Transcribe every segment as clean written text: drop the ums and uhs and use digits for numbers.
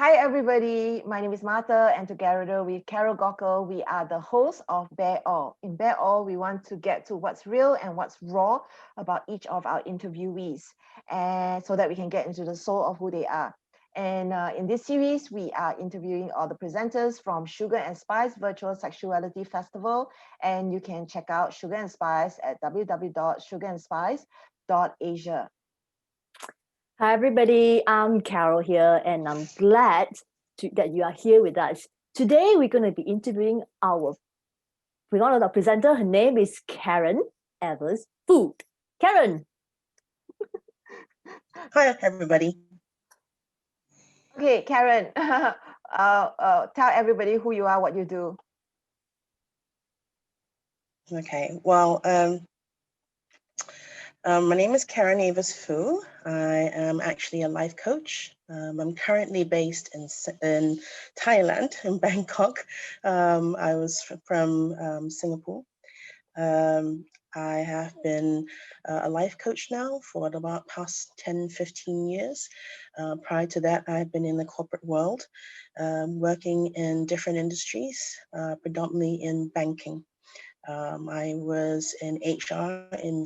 Hi, everybody. My name is Martha, and together with Carol Gockel, we are the hosts of Bear All. In Bear All, we want to get to what's real and what's raw about each of our interviewees, and so that we can get into the soul of who they are. And in this series, we are interviewing all the presenters from Sugar and Spice Virtual Sexuality Festival, and you can check out Sugar and Spice at www.sugarandspice.asia. Hi, everybody. I'm Carol here, and I'm glad that you are here with us. Today, we're going to be interviewing one of the presenter. Her name is Karen Evers-Foo. Karen. Hi, everybody. Okay, Karen, tell everybody who you are, what you do. Okay, well, my name is Karen Evers-Foo. I am actually a life coach. I'm currently based in Thailand, in Bangkok. I was from Singapore. I have been a life coach now for about past 10, 15 years. Prior to that, I've been in the corporate world, working in different industries, predominantly in banking. I was in HR in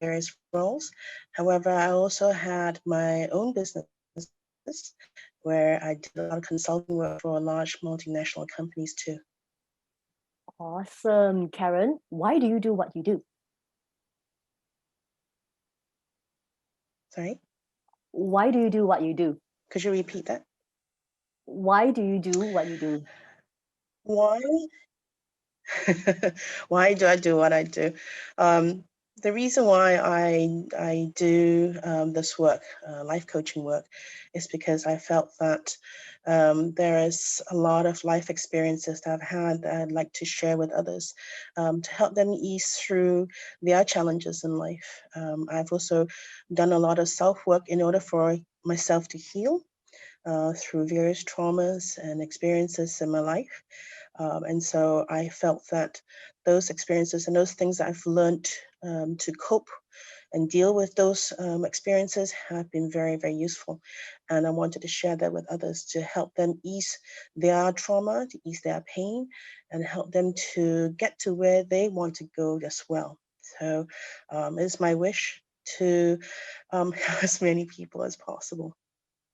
various roles. However, I also had my own business where I did a lot of consulting work for large multinational companies too. Awesome, Karen. Why do you do what you do? Sorry? Why do you do what you do? Could you repeat that? Why do you do what you do? Why? Why do I do what I do? The reason why I do this work, life coaching work, is because I felt that there is a lot of life experiences that I've had that I'd like to share with others to help them ease through their challenges in life. I've also done a lot of self-work in order for myself to heal through various traumas and experiences in my life. And so I felt that those experiences and those things that I've learned to cope and deal with those experiences have been very, very useful. And I wanted to share that with others to help them ease their trauma, to ease their pain, and help them to get to where they want to go as well. So it's my wish to help as many people as possible.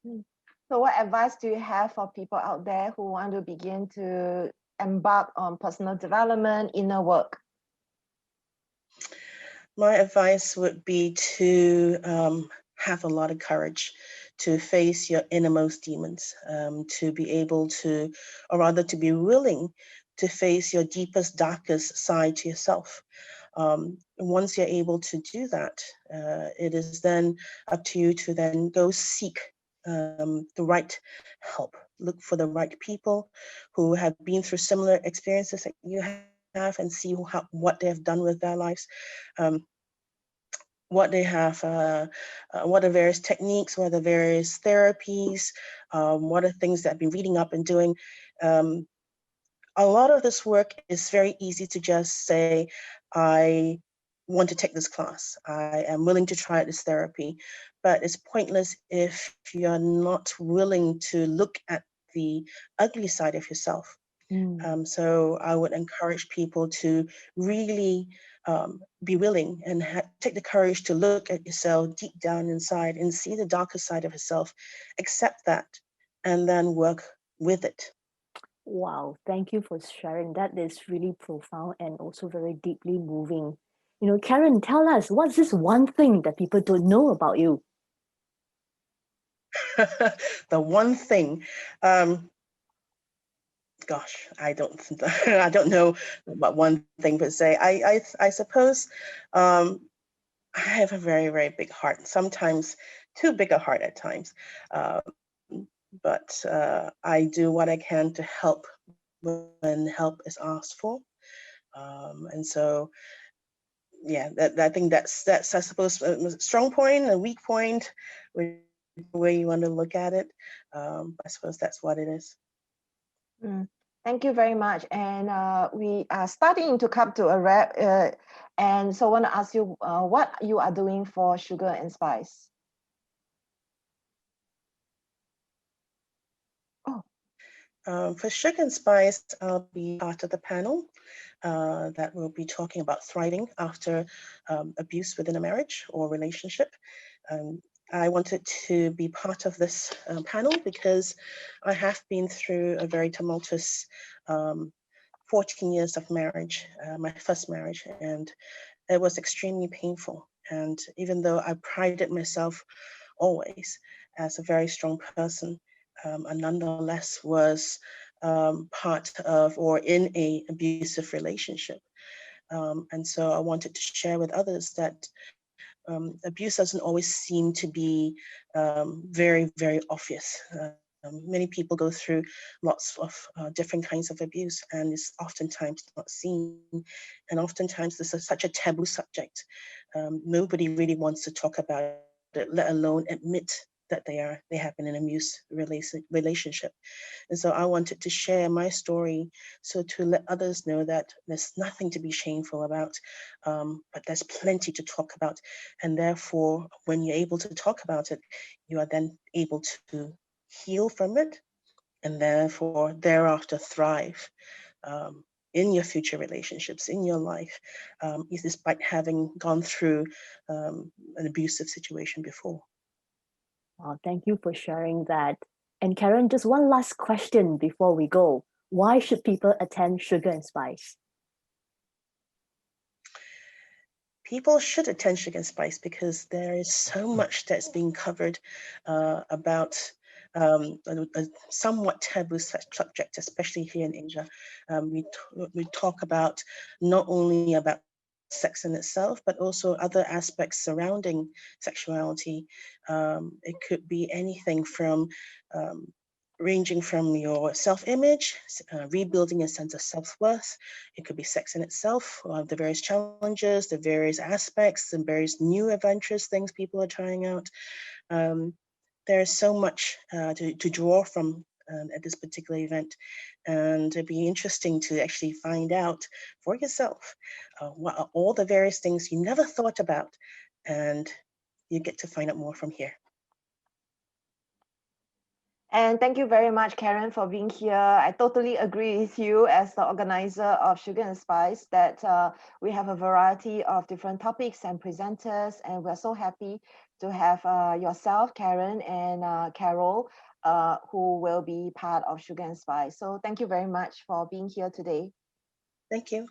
So what advice do you have for people out there who want to begin to embark on personal development, inner work? My advice would be to have a lot of courage to face your innermost demons, to be able to, or rather to be willing to face your deepest, darkest side to yourself. Once you're able to do that, it is then up to you to then go seek the right help. Look for the right people who have been through similar experiences that you have and see what they have done with their lives. What they have, what are various techniques, what are various therapies, what are things that I've been reading up and doing. A lot of this work is very easy to just say, I want to take this class. I am willing to try this therapy, but it's pointless if you're not willing to look at the ugly side of yourself. So I would encourage people to really be willing and take the courage to look at yourself deep down inside and see the darker side of yourself, accept that, and then work with it. Wow, thank you for sharing. That is really profound and also very deeply moving. You know, Karen, tell us, what's this one thing that people don't know about you? The one thing, gosh, I don't, I don't know what one thing per se. I suppose I have a very, very big heart. Sometimes too big a heart at times, but I do what I can to help when help is asked for, and so yeah, I think that's I suppose a strong point, a weak point, way you want to look at it. I suppose that's what it is. Thank you very much. And we are starting to come to a wrap. And so I want to ask you what you are doing for Sugar and Spice. For Sugar and Spice, I'll be part of the panel that will be talking about thriving after abuse within a marriage or relationship. I wanted to be part of this panel because I have been through a very tumultuous 14 years of marriage, my first marriage, and it was extremely painful. And even though I prided myself always as a very strong person, I nonetheless was part of or in a abusive relationship. And so I wanted to share with others that abuse doesn't always seem to be very, very obvious. Many people go through lots of different kinds of abuse, and it's oftentimes not seen. And oftentimes this is such a taboo subject. Nobody really wants to talk about it, let alone admit that they have been in an abuse relationship. And so I wanted to share my story so to let others know that there's nothing to be shameful about, but there's plenty to talk about. And therefore, when you're able to talk about it, you are then able to heal from it and therefore thereafter thrive in your future relationships, in your life, despite having gone through an abusive situation before. Well, thank you for sharing that. And Karen, just one last question before we go. Why should people attend Sugar and Spice? People should attend Sugar and Spice because there is so much that's being covered about a somewhat taboo subject, especially here in Asia. We talk about not only about sex in itself, but also other aspects surrounding sexuality. It could be anything from ranging from your self-image, rebuilding a sense of self-worth. It could be sex in itself, the various challenges, the various aspects, and various new adventurous things people are trying out. There is so much to draw from at this particular event, and it'd be interesting to actually find out for yourself what are all the various things you never thought about, and you get to find out more from here. And thank you very much, Karen, for being here. I totally agree with you as the organizer of Sugar and Spice that we have a variety of different topics and presenters, and we're so happy to have yourself, Karen, and Carol, who will be part of Sugar and Spice. So thank you very much for being here today. Thank you.